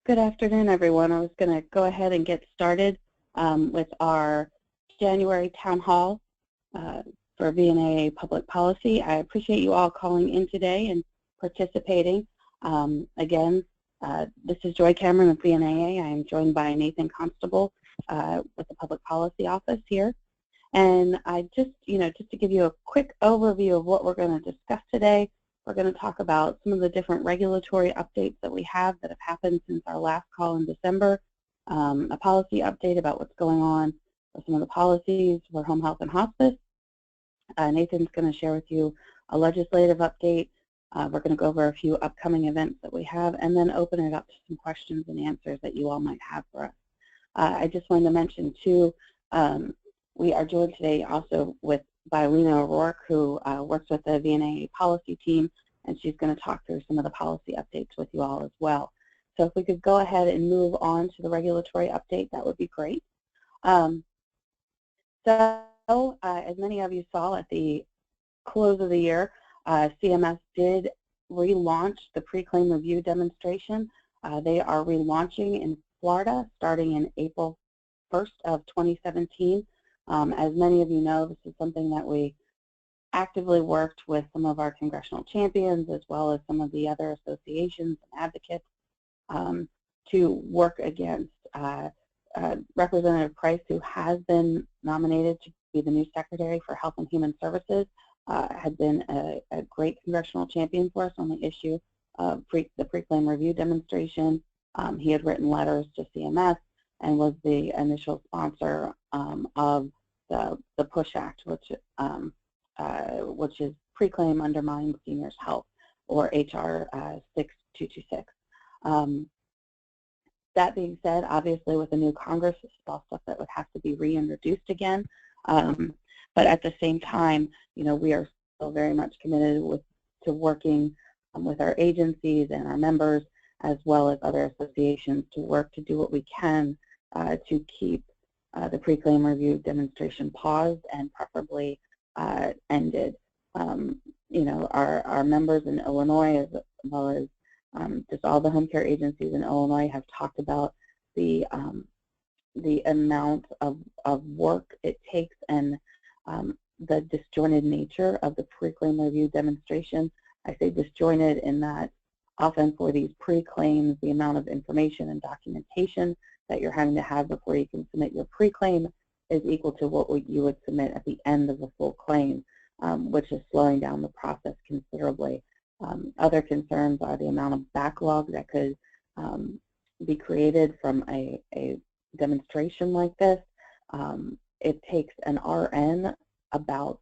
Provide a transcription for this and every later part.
Good afternoon, everyone. I was going to go ahead and get started with our January Town Hall for VNAA Public Policy. I appreciate you all calling in today and participating. Again, this is Joy Cameron with VNAA. I am joined by Nathan Constable with the Public Policy Office here. And I just to give you a quick overview of what we're going to discuss today, we're going to talk about some of the different regulatory updates that we have that have happened since our last call in December, a policy update about what's going on with some of the policies for home health and hospice. Nathan's going to share with you a legislative update. We're going to go over a few upcoming events that we have and then open it up to some questions and answers that you all might have for us. I just wanted to mention, too, we are joined today also by Lena O'Rourke, who works with the VNAA policy team, and she's going to talk through some of the policy updates with you all as well. So if we could go ahead and move on to the regulatory update, that would be great. As many of you saw at the close of the year, CMS did relaunch the pre-claim review demonstration. They are relaunching in Florida starting in April 1st of 2017. As many of you know, this is something that we actively worked with some of our Congressional Champions as well as some of the other associations and advocates to work against Representative Price, who has been nominated to be the new Secretary for Health and Human Services, had been a great Congressional Champion for us on the issue of the pre-claim review demonstration. He had written letters to CMS and was the initial sponsor of the PUSH Act, which is Pre-Claim Undermines Seniors' Health, or HR 6226. That being said, obviously with the new Congress, this is all stuff that would have to be reintroduced again. But at the same time, we are still very much committed to working with our agencies and our members, as well as other associations, to work to do what we can to keep the pre-claim review demonstration paused and preferably ended. Our members in Illinois, as well as just all the home care agencies in Illinois, have talked about the amount of work it takes and the disjointed nature of the pre-claim review demonstration. I say disjointed in that often for these pre-claims, the amount of information and documentation that you're having to have before you can submit your pre-claim is equal to what you would submit at the end of the full claim, which is slowing down the process considerably. Other concerns are the amount of backlog that could be created from a demonstration like this. It takes an RN about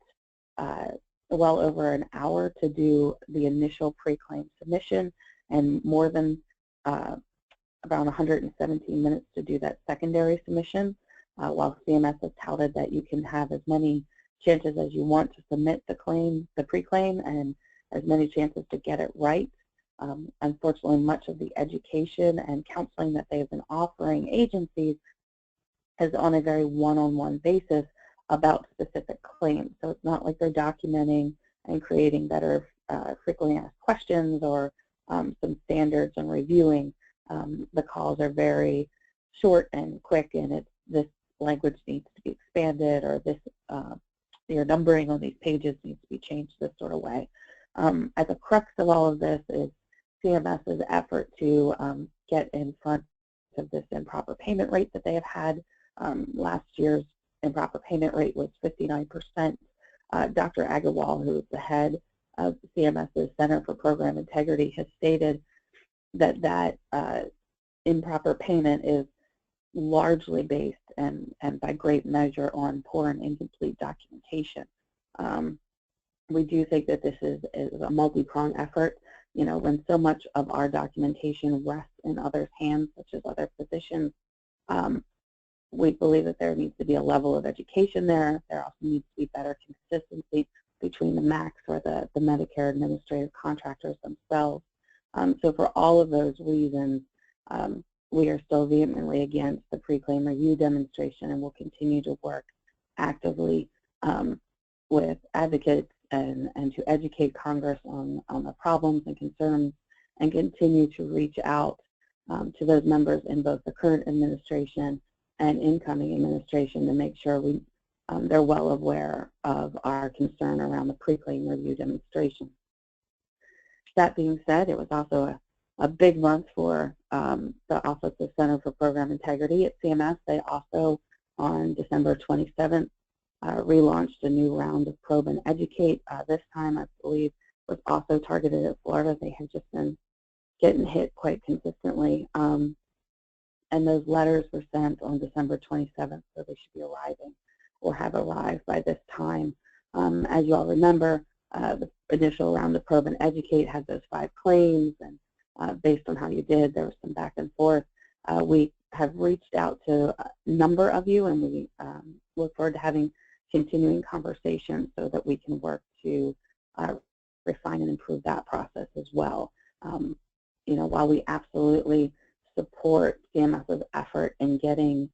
well over an hour to do the initial pre-claim submission, and more than around 117 minutes to do that secondary submission, while CMS has touted that you can have as many chances as you want to submit the pre-claim, and as many chances to get it right. Unfortunately, much of the education and counseling that they've been offering agencies is on a very one-on-one basis about specific claims. So it's not like they're documenting and creating better frequently asked questions or some standards and reviewing. The calls are very short and quick, and this language needs to be expanded, or your numbering on these pages needs to be changed this sort of way. At the crux of all of this is CMS's effort to get in front of this improper payment rate that they have had. Last year's improper payment rate was 59%. Dr. Agarwal, who is the head of CMS's Center for Program Integrity, has stated that improper payment is largely based and by great measure on poor and incomplete documentation. We do think that this is a multi-pronged effort. When so much of our documentation rests in others' hands, such as other physicians, we believe that there needs to be a level of education there. There also needs to be better consistency between the MACs or the Medicare administrative contractors themselves. So for all of those reasons, we are still vehemently against the pre-claim review demonstration, and will continue to work actively with advocates and to educate Congress on the problems and concerns, and continue to reach out to those members in both the current administration and incoming administration to make sure they're well aware of our concern around the pre-claim review demonstration. That being said, it was also a big month for the Office of Center for Program Integrity at CMS. They also, on December 27th, relaunched a new round of Probe and Educate. This time, I believe, was also targeted at Florida. They have just been getting hit quite consistently. And those letters were sent on December 27th, so they should be arriving or have arrived by this time. As you all remember, the initial round of Probe and Educate had those 5 claims, and based on how you did, there was some back and forth. We have reached out to a number of you, and we look forward to having continuing conversations so that we can work to refine and improve that process as well. You know, while we absolutely support CMS's effort in getting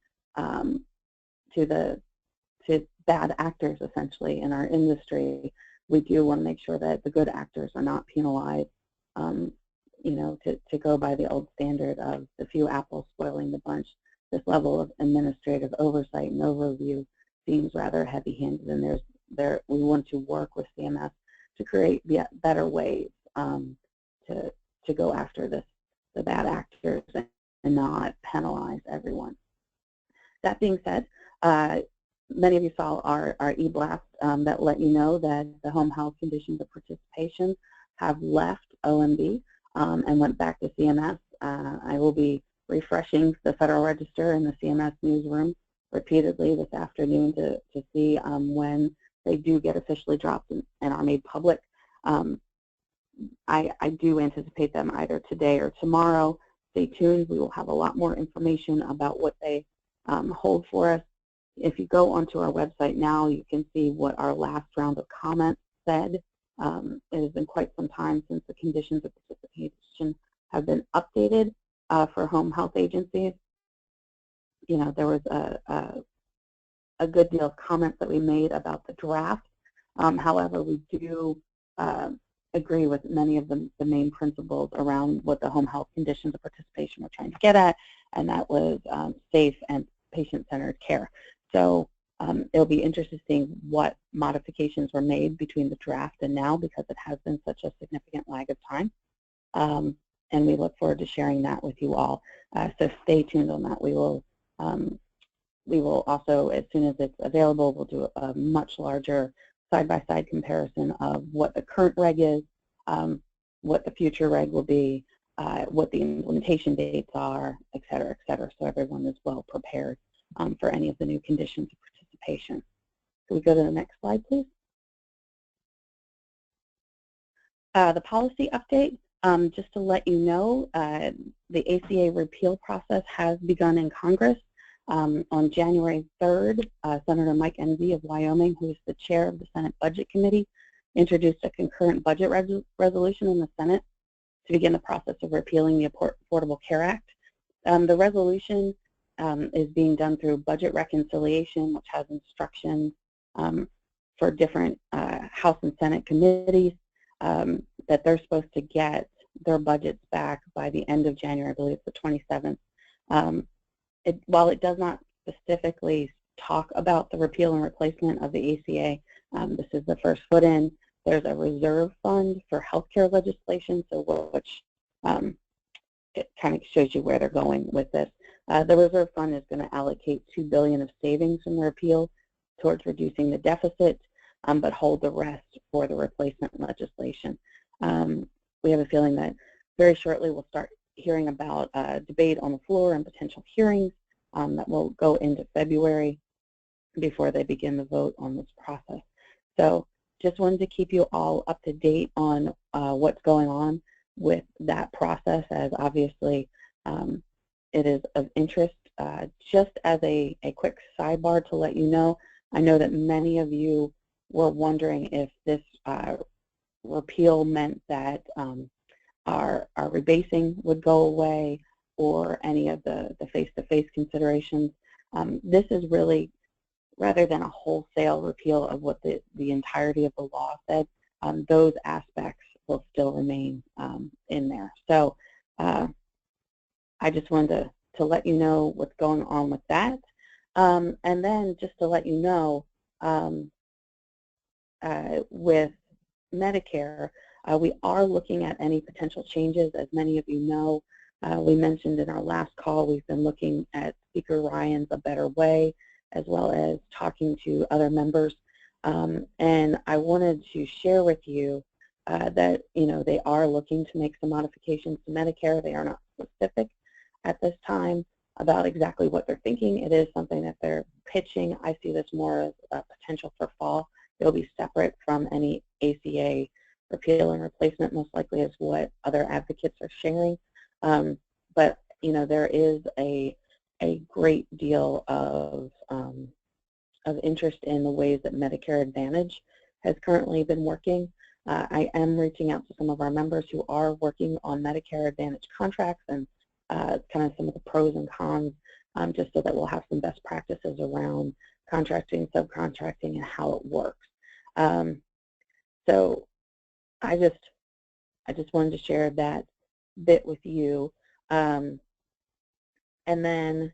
to bad actors, essentially, in our industry, we do want to make sure that the good actors are not penalized, you know, to go by the old standard of the few apples spoiling the bunch. This level of administrative oversight and overview seems rather heavy-handed, and we want to work with CMS to create better ways to go after the bad actors and not penalize everyone. That being said, many of you saw our e-blast that let you know that the home health conditions of participation have left OMB and went back to CMS. I will be refreshing the Federal Register and the CMS newsroom repeatedly this afternoon to see when they do get officially dropped and are made public. I do anticipate them either today or tomorrow. Stay tuned. We will have a lot more information about what they hold for us. If you go onto our website now, you can see what our last round of comments said. It has been quite some time since the conditions of participation have been updated for home health agencies. You know, there was a good deal of comments that we made about the draft. However, we do agree with many of the main principles around what the home health conditions of participation were trying to get at, and that was safe and patient-centered care. So it'll be interesting seeing what modifications were made between the draft and now, because it has been such a significant lag of time. And we look forward to sharing that with you all. So stay tuned on that. We will also, as soon as it's available, we'll do a much larger side-by-side comparison of what the current reg is, what the future reg will be, what the implementation dates are, et cetera, so everyone is well prepared for any of the new conditions of participation. Can we go to the next slide, please? The policy update, just to let you know, the ACA repeal process has begun in Congress. On January 3rd, Senator Mike Envy of Wyoming, who is the chair of the Senate Budget Committee, introduced a concurrent budget resolution in the Senate to begin the process of repealing the Affordable Care Act. The resolution is being done through budget reconciliation, which has instructions for different House and Senate committees that they're supposed to get their budgets back by the end of January. I believe it's the 27th. While it does not specifically talk about the repeal and replacement of the ACA, this is the first foot in. There's a reserve fund for healthcare legislation, so which it kind of shows you where they're going with this. The reserve fund is going to allocate $2 billion of savings from the repeal towards reducing the deficit, but hold the rest for the replacement legislation. We have a feeling that very shortly we'll start hearing about debate on the floor and potential hearings that will go into February before they begin the vote on this process. So just wanted to keep you all up to date on what's going on with that process, as obviously it is of interest. Just as a quick sidebar to let you know, I know that many of you were wondering if this repeal meant that our rebasing would go away or any of the face-to-face considerations. This is really, rather than a wholesale repeal of what the entirety of the law said, those aspects will still remain in there. So I I just wanted to let you know what's going on with that. And then just to let you know, with Medicare, we are looking at any potential changes. As many of you know, we mentioned in our last call, we've been looking at Speaker Ryan's A Better Way, as well as talking to other members. And I wanted to share with you that, they are looking to make some modifications to Medicare. They are not specific at this time about exactly what they're thinking. It is something that they're pitching. I see this more as a potential for fall. It'll be separate from any ACA repeal and replacement, most likely, is what other advocates are sharing. But there is a great deal of interest in the ways that Medicare Advantage has currently been working. I am reaching out to some of our members who are working on Medicare Advantage contracts and kind of some of the pros and cons, just so that we'll have some best practices around contracting, subcontracting, and how it works. So I just wanted to share that bit with you. And then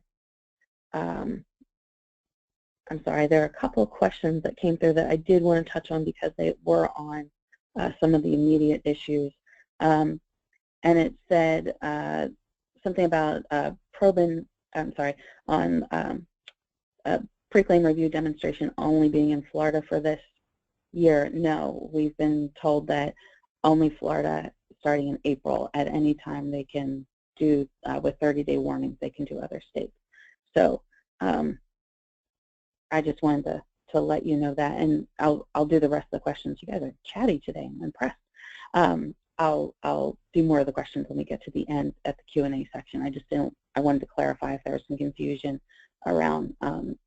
I'm sorry, there are a couple of questions that came through that I did want to touch on because they were on some of the immediate issues. And it said something about on pre-claim review demonstration only being in Florida for this year. No, we've been told that only Florida, starting in April, at any time they can do, with 30-day warnings, they can do other states. So I just wanted to let you know that, and I'll do the rest of the questions. You guys are chatty today. I'm impressed. I'll do more of the questions when we get to the end at the Q&A section. I wanted to clarify if there was some confusion around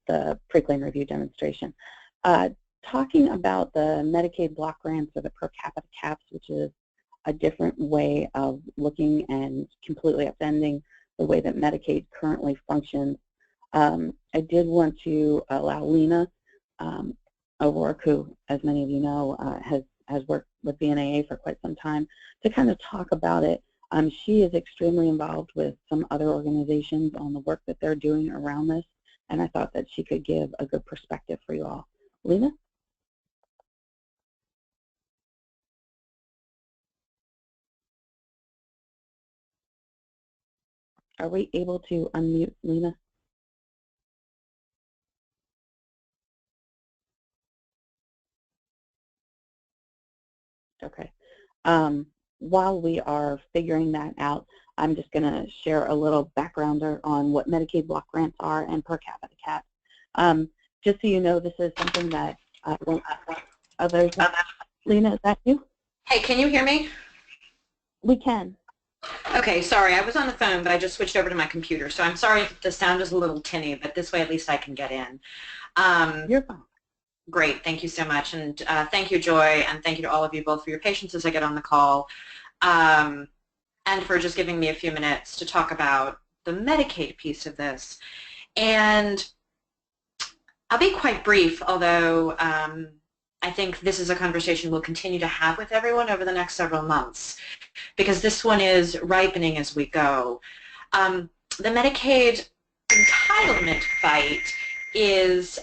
the pre-claim review demonstration. Talking about the Medicaid block grants or the per capita caps, which is a different way of looking and completely upending the way that Medicaid currently functions. I did want to allow Lena O'Rourke, who, as many of you know, has worked with VNAA for quite some time, to kind of talk about it. She is extremely involved with some other organizations on the work that they're doing around this, and I thought that she could give a good perspective for you all. Lena? Are we able to unmute Lena? Okay. While we are figuring that out, I'm just going to share a little backgrounder on what Medicaid block grants are and per capita caps. Just so you know, this is something that others. Lena, is that you? Hey, can you hear me? We can. Okay, sorry, I was on the phone, but I just switched over to my computer, so I'm sorry if the sound is a little tinny, but this way at least I can get in. You're fine. Great, thank you so much, and thank you, Joy, and thank you to all of you both for your patience as I get on the call, and for just giving me a few minutes to talk about the Medicaid piece of this. And I'll be quite brief, although I think this is a conversation we'll continue to have with everyone over the next several months, because this one is ripening as we go. The Medicaid entitlement fight is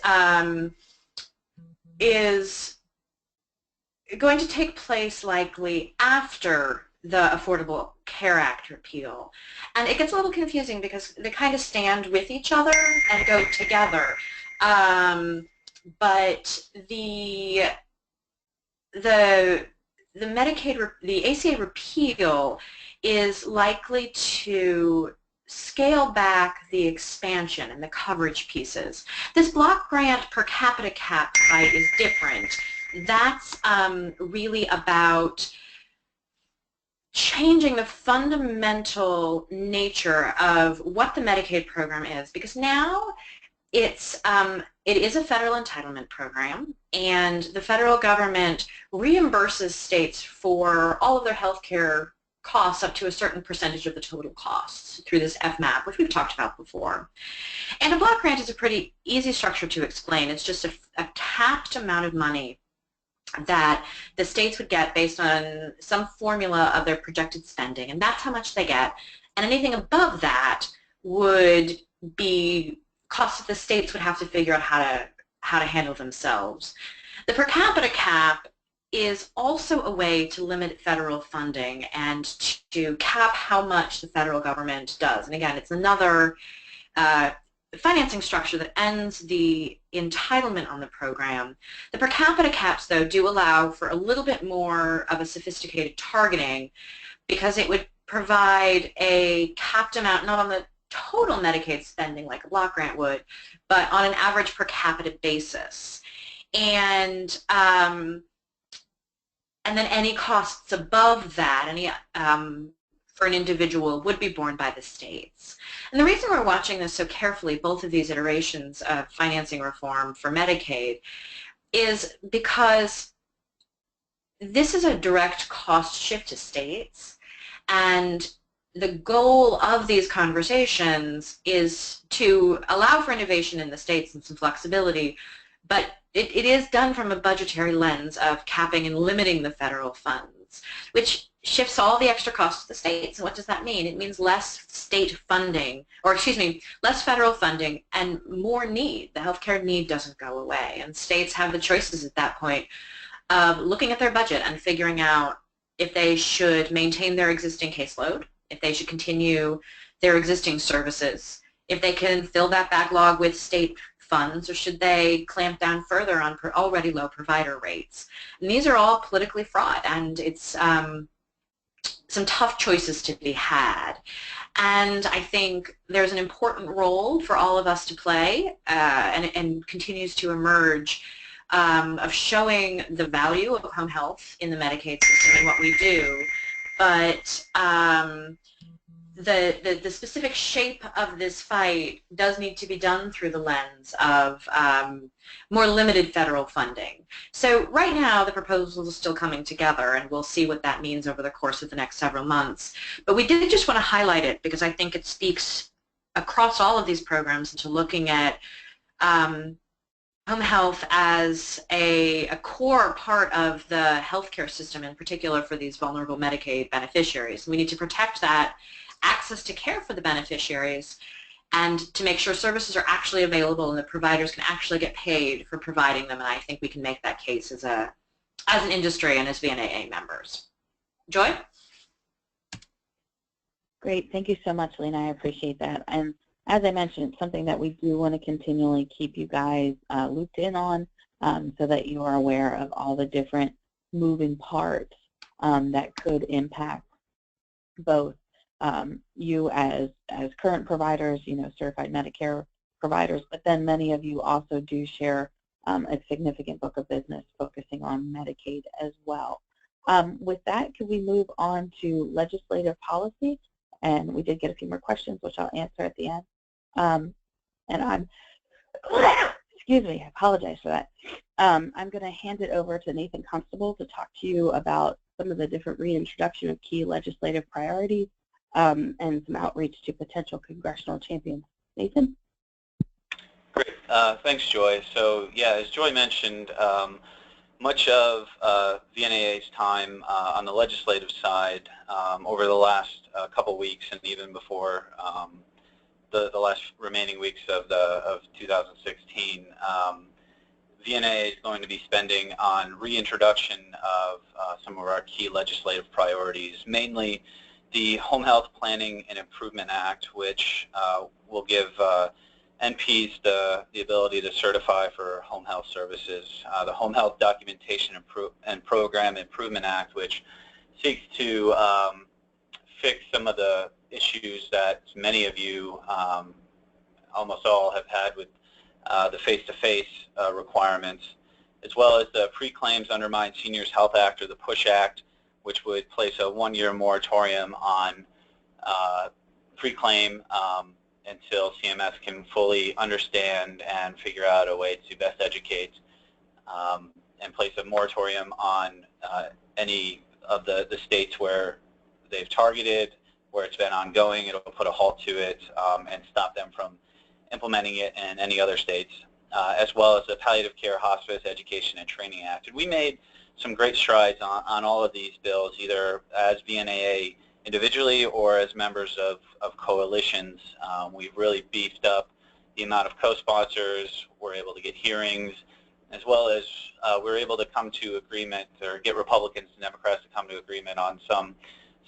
going to take place likely after the Affordable Care Act repeal. And it gets a little confusing because they kind of stand with each other and go together. But the Medicaid, the ACA repeal is likely to scale back the expansion and the coverage pieces. This block grant per capita cap fight is different. That's really about changing the fundamental nature of what the Medicaid program is, because now it is a federal entitlement program, and the federal government reimburses states for all of their health care costs up to a certain percentage of the total costs through this FMAP, which we've talked about before. And a block grant is a pretty easy structure to explain. It's just a capped amount of money that the states would get based on some formula of their projected spending, and that's how much they get. and anything above that would be costs that the states would have to figure out how to handle themselves. The per capita cap is also a way to limit federal funding and to cap how much the federal government does. And again, it's another financing structure that ends the entitlement on the program. The per capita caps, though, do allow for a little bit more of a sophisticated targeting because it would provide a capped amount, not on the total Medicaid spending like a block grant would, but on an average per capita basis. And then any costs above that, any for an individual, would be borne by the states. And the reason we're watching this so carefully, both of these iterations of financing reform for Medicaid, is because this is a direct cost shift to states, and the goal of these conversations is to allow for innovation in the states and some flexibility, but it is done from a budgetary lens of capping and limiting the federal funds, which shifts all the extra costs to the states. And what does that mean? It means less state funding, or excuse me, less federal funding and more need. The healthcare need doesn't go away, and states have the choices at that point of looking at their budget and figuring out if they should maintain their existing caseload, if they should continue their existing services, if they can fill that backlog with state funds, or should they clamp down further on already low provider rates. And these are all politically fraught, and it's some tough choices to be had. And I think there's an important role for all of us to play, and continues to emerge, of showing the value of home health in the Medicaid system and what we do. But the specific shape of this fight does need to be done through the lens of more limited federal funding. So right now the proposal is still coming together, and we'll see what that means over the course of the next several months. But we did just want to highlight it because I think it speaks across all of these programs into looking at home health as a core part of the healthcare system, in particular for these vulnerable Medicaid beneficiaries. We need to protect that access to care for the beneficiaries and to make sure services are actually available and the providers can actually get paid for providing them. And I think we can make that case as an industry and as VNAA members. Joy? Great. Thank you so much, Lena. I appreciate that. And as I mentioned, it's something that we do want to continually keep you guys looped in on, so that you are aware of all the different moving parts that could impact both you as current providers, certified Medicare providers, but then many of you also do share a significant book of business focusing on Medicaid as well. With that, could we move on to legislative policy? And we did get a few more questions, which I'll answer at the end. And I'm, excuse me, I apologize for that. I'm going to hand it over to Nathan Constable to talk to you about some of the different reintroduction of key legislative priorities and some outreach to potential congressional champions. Nathan? Great. Thanks, Joy. So, yeah, as Joy mentioned, much of VNAA's time on the legislative side over the last couple weeks and even before the last remaining weeks of 2016, VNAA is going to be spending on reintroduction of some of our key legislative priorities, mainly the Home Health Planning and Improvement Act, which will give NPs the ability to certify for home health services, the Home Health Documentation and Program Improvement Act, which seeks to fix some of the issues that many of you, almost all, have had with the face-to-face requirements, as well as the Pre-Claims Undermine Seniors Health Act, or the PUSH Act, which would place a one-year moratorium on pre-claim until CMS can fully understand and figure out a way to best educate, and place a moratorium on any of the states where they've targeted, where it's been ongoing. It'll put a halt to it and stop them from implementing it in any other states, as well as the Palliative Care, Hospice, Education, and Training Act. And we made some great strides on all of these bills, either as VNAA individually or as members of coalitions. We've really beefed up the amount of co-sponsors. We're able to get hearings, as well as we're able to come to agreement or get Republicans and Democrats to come to agreement on some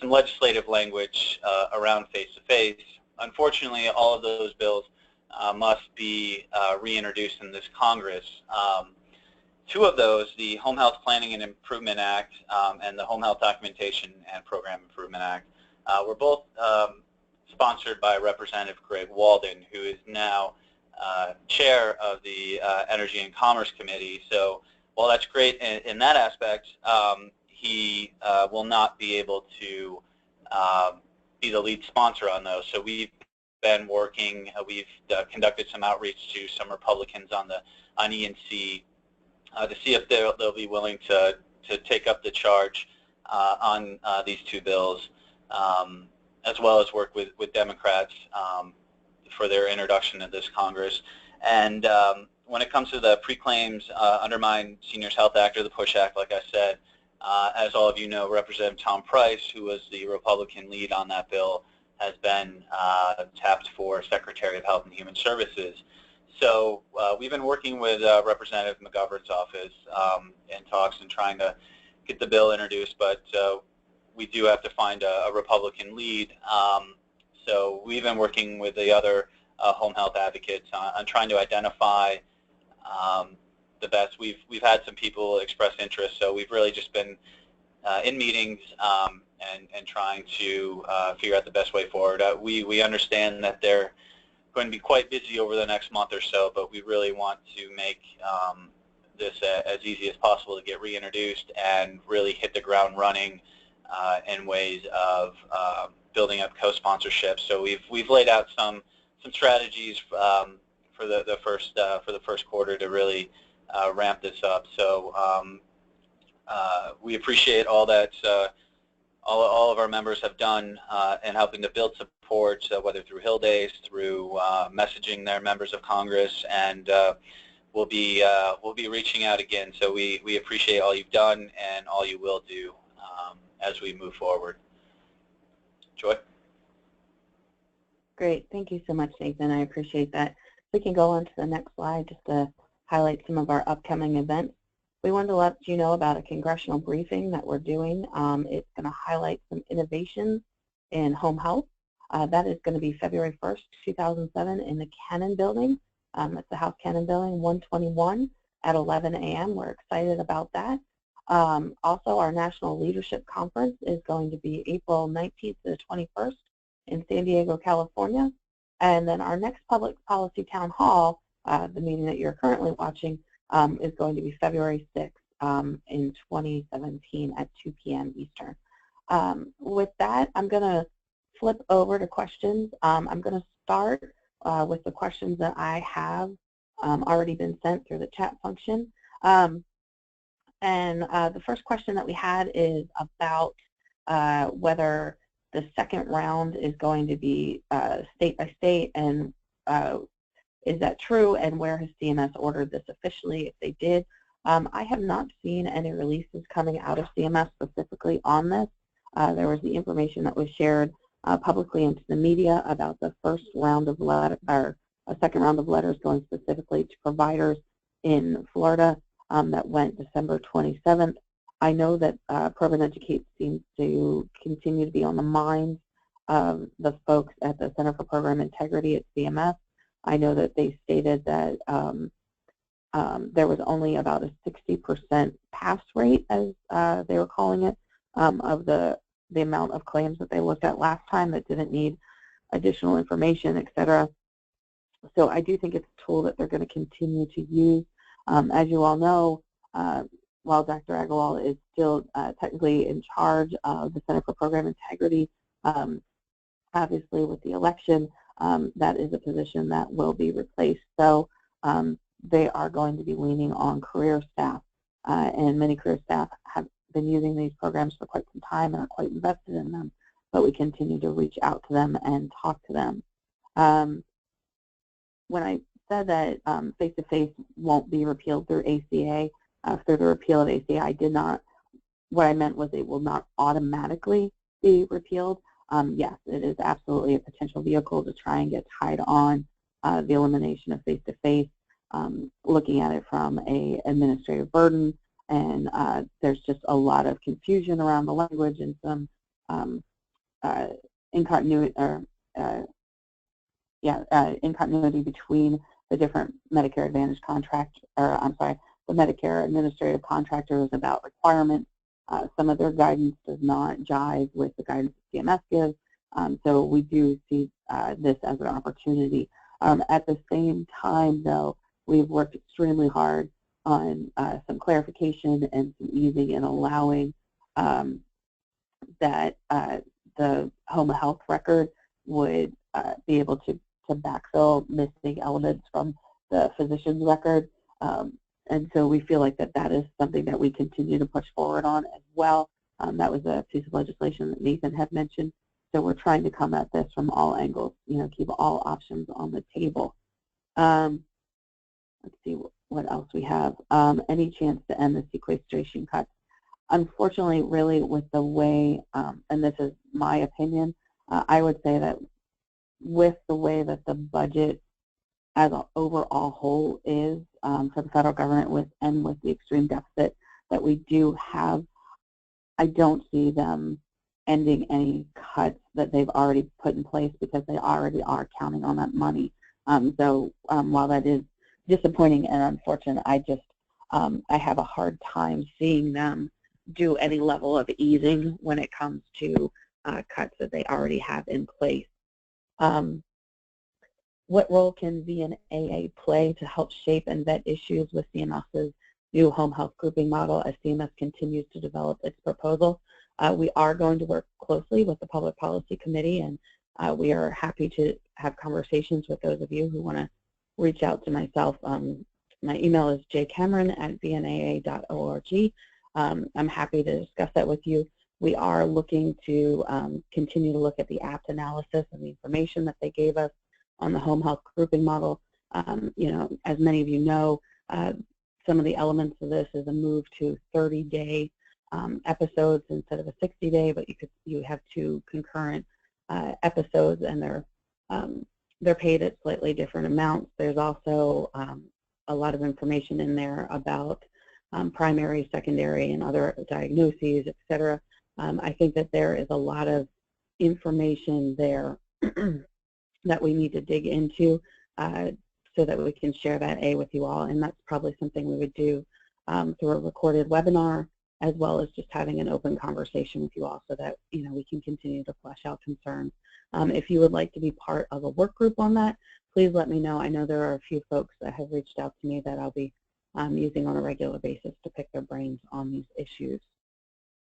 legislative language around face-to-face. Unfortunately, all of those bills must be reintroduced in this Congress. Two of those, the Home Health Planning and Improvement Act and the Home Health Documentation and Program Improvement Act, were both sponsored by Representative Greg Walden, who is now chair of the Energy and Commerce Committee. So while that's great in that aspect, he will not be able to be the lead sponsor on those. So we've been working, we've conducted some outreach to some Republicans on E&C to see if they'll be willing to take up the charge on these two bills, as well as work with Democrats for their introduction to this Congress. And when it comes to the Pre-Claims Undermine Seniors Health Act, or the PUSH Act, like I said, as all of you know, Representative Tom Price, who was the Republican lead on that bill, has been tapped for Secretary of Health and Human Services. So we've been working with Representative McGovern's office in talks and trying to get the bill introduced, but we do have to find a Republican lead. So we've been working with the other home health advocates on trying to identify the best. We've had some people express interest, so we've really just been in meetings and trying to figure out the best way forward. We understand that they're going to be quite busy over the next month or so, but we really want to make this as easy as possible to get reintroduced and really hit the ground running in ways of building up co-sponsorship. So we've laid out some strategies for the first quarter to really ramp this up. So we appreciate all that all of our members have done in helping to build support, whether through Hill Days, through messaging their members of Congress, and we'll be reaching out again. So we appreciate all you've done and all you will do as we move forward. Joy? Great. Thank you so much, Nathan. I appreciate that. We can go on to the next slide just to highlight some of our upcoming events. We wanted to let you know about a congressional briefing that we're doing. It's going to highlight some innovations in home health. That is going to be February 1st, 2007 in the Canon building. That's the House Canon building, 121 at 11 a.m. We're excited about that. Also, our National Leadership Conference is going to be April 19th to the 21st in San Diego, California. And then our next Public Policy Town Hall, the meeting that you're currently watching, is going to be February 6th in 2017 at 2 p.m. Eastern. With that, I'm going to flip over to questions. I'm going to start with the questions that I have already been sent through the chat function. And the first question that we had is about whether the second round is going to be state by state, and is that true, and where has CMS ordered this officially, if they did. I have not seen any releases coming out of CMS specifically on this. There was the information that was shared publicly into the media about the first round of letter, or a second round of letters going specifically to providers in Florida that went December 27th. I know that Probe and Educate seems to continue to be on the minds of the folks at the Center for Program Integrity at CMS. I know that they stated that there was only about a 60% pass rate, as they were calling it, of the amount of claims that they looked at last time that didn't need additional information, et cetera. So I do think it's a tool that they're going to continue to use. As you all know, while Dr. Agarwal is still technically in charge of the Center for Program Integrity, obviously with the election, that is a position that will be replaced. So they are going to be leaning on career staff, and many career staff have been using these programs for quite some time and are quite invested in them, but we continue to reach out to them and talk to them. When I said that face-to-face won't be repealed through ACA, through the repeal of ACA, I did not, what I meant was it will not automatically be repealed, yes, it is absolutely a potential vehicle to try and get tied on the elimination of face-to-face, looking at it from an administrative burden, and there's just a lot of confusion around the language and some incontinuity between the different Medicare Advantage contract, or I'm sorry, the Medicare administrative contractors about requirements. Some of their guidance does not jive with the guidance that CMS gives, so we do see this as an opportunity. At the same time, though, we've worked extremely hard on some clarification and some easing in allowing that the home health record would be able to backfill missing elements from the physician's record. And so we feel like that is something that we continue to push forward on as well. That was a piece of legislation that Nathan had mentioned. So we're trying to come at this from all angles, keep all options on the table. Let's see what else we have. Any chance to end the sequestration cuts? Unfortunately, really with the way, and this is my opinion, I would say that with the way that the budget as an overall whole is for the federal government with the extreme deficit that we do have, I don't see them ending any cuts that they've already put in place because they already are counting on that money. So while that is disappointing and unfortunate, I have a hard time seeing them do any level of easing when it comes to cuts that they already have in place. What role can VNAA play to help shape and vet issues with CMS's new home health grouping model as CMS continues to develop its proposal? We are going to work closely with the Public Policy Committee, and we are happy to have conversations with those of you who want to reach out to myself. My email is jcameron@vnaa.org. I'm happy to discuss that with you. We are looking to continue to look at the apt analysis and the information that they gave us on the home health grouping model. As many of you know, some of the elements of this is a move to 30-day episodes instead of a 60-day, but you have two concurrent episodes, and they're paid at slightly different amounts. There's also a lot of information in there about primary, secondary, and other diagnoses, et cetera. I think that there is a lot of information there that we need to dig into so that we can share that with you all, and that's probably something we would do through a recorded webinar, as well as just having an open conversation with you all so that we can continue to flesh out concerns. If you would like to be part of a work group on that, please let me know. I know there are a few folks that have reached out to me that I'll be using on a regular basis to pick their brains on these issues.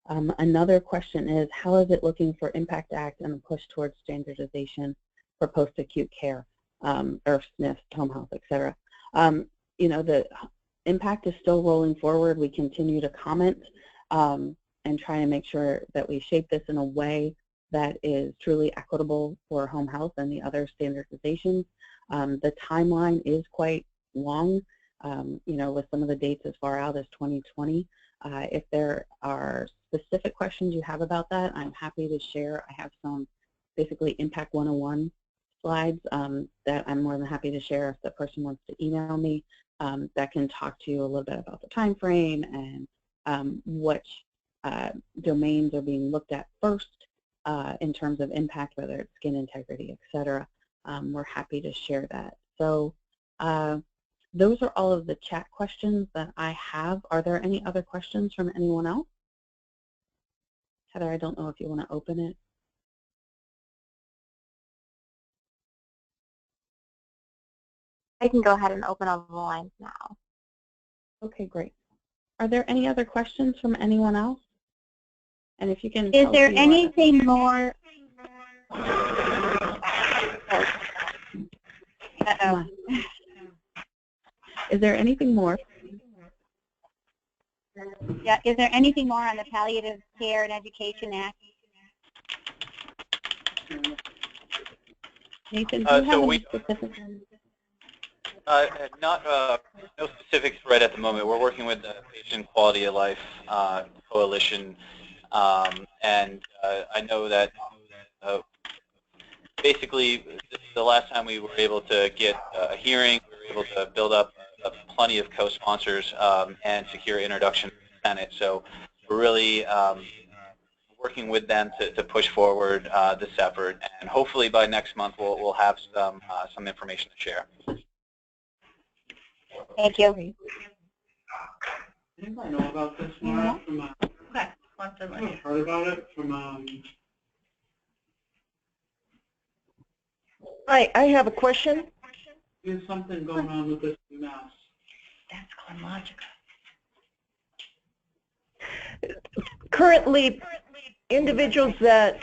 Another question is, how is it looking for Impact Act and the push towards standardization for post-acute care, or SNFs, home health, et cetera? The Impact is still rolling forward. We continue to comment and try to make sure that we shape this in a way that is truly equitable for home health and the other standardizations. The timeline is quite long, with some of the dates as far out as 2020. If there are specific questions you have about that, I'm happy to share. I have some basically Impact 101 slides that I'm more than happy to share if the person wants to email me, that can talk to you a little bit about the time frame and which domains are being looked at first in terms of impact, whether it's skin integrity, et cetera. We're happy to share that. So those are all of the chat questions that I have. Are there any other questions from anyone else? Heather, I don't know if you want to open it. I can go ahead and open all the lines now. Okay, great. Are there any other questions from anyone else? And if you can, is there anything more? Is there anything more? Yeah, is there anything more on the Palliative Care and Education Act? Nathan, do you have any specifics? No specifics right at the moment. We're working with the Patient Quality of Life Coalition And I know that basically the last time we were able to get a hearing, we were able to build up plenty of co-sponsors and secure introduction to the Senate. So we're really working with them to push forward this effort, and hopefully by next month we'll have some information to share. Thank you. Anybody know about this, Laura? Okay. I've heard about it from. I have a question. There's something going on with this UMass. That's chronological. Currently, individuals that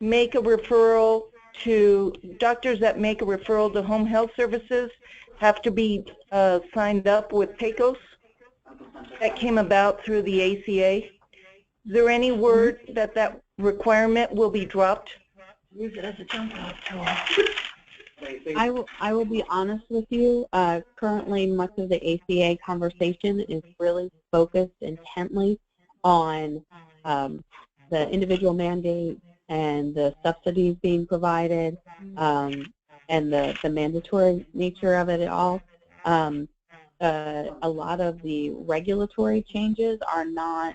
make a referral to doctors that make a referral to home health services have to be signed up with PACOS. That came about through the ACA. Is there any word that that requirement will be dropped? I will be honest with you. Currently, much of the ACA conversation is really focused intently on the individual mandate and the subsidies being provided and the mandatory nature of it all. A lot of the regulatory changes are not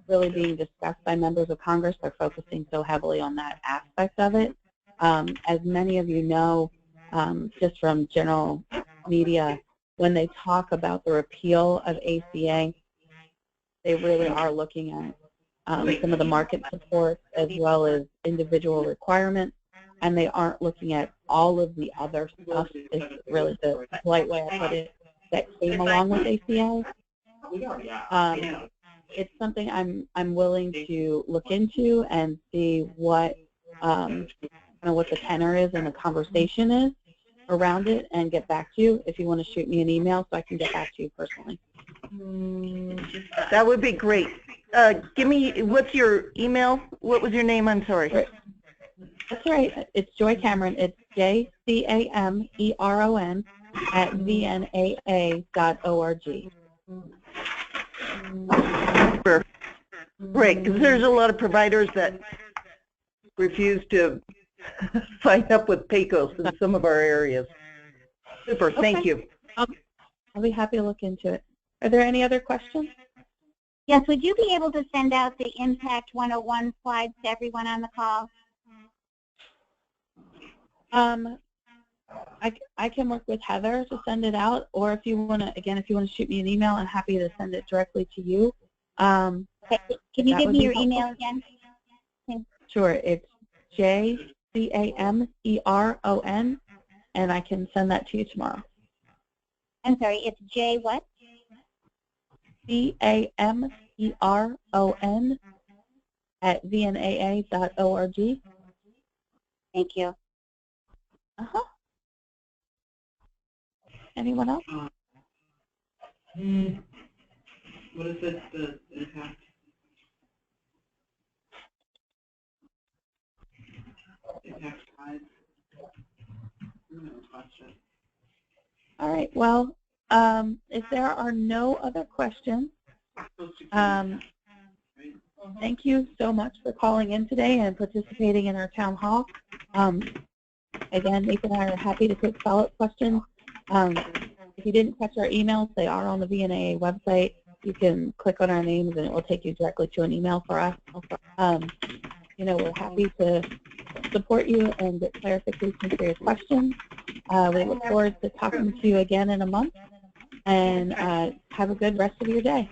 really being discussed by members of Congress. They're focusing so heavily on that aspect of it. As many of you know, just from general media, when they talk about the repeal of ACA, they really are looking at some of the market supports as well as individual requirements, and they aren't looking at all of the other stuff, is really the polite way I put it, that came along with ACA. It's something I'm willing to look into and see what what the tenor is and the conversation is around it, and get back to you if you want to shoot me an email so I can get back to you personally. That would be great. Give me, what's your email? What was your name? I'm sorry. That's right. It's Joy Cameron. It's JCAMERON at VNAA.org. Great, because there's a lot of providers that refuse to sign up with PACOS in some of our areas. Super, thank you. I'll be happy to look into it. Are there any other questions? Yes, would you be able to send out the Impact 101 slides to everyone on the call? I can work with Heather to send it out, or if you want to, again, if you want to shoot me an email, I'm happy to send it directly to you. Okay. Can you give me your email again? Sure, it's JCAMERON, and I can send that to you tomorrow. I'm sorry, it's J what? CAMERON at VNAA.org. Thank you. Anyone else? What is it, the impact? Impact slides? Question. All right. Well, if there are no other questions, thank you so much for calling in today and participating in our town hall. Again, Nathan and I are happy to take follow-up questions. If you didn't catch our emails, they are on the VNAA website. You can click on our names and it will take you directly to an email for us. We're happy to support you and get clarification for your questions. We look forward to talking to you again in a month, and have a good rest of your day.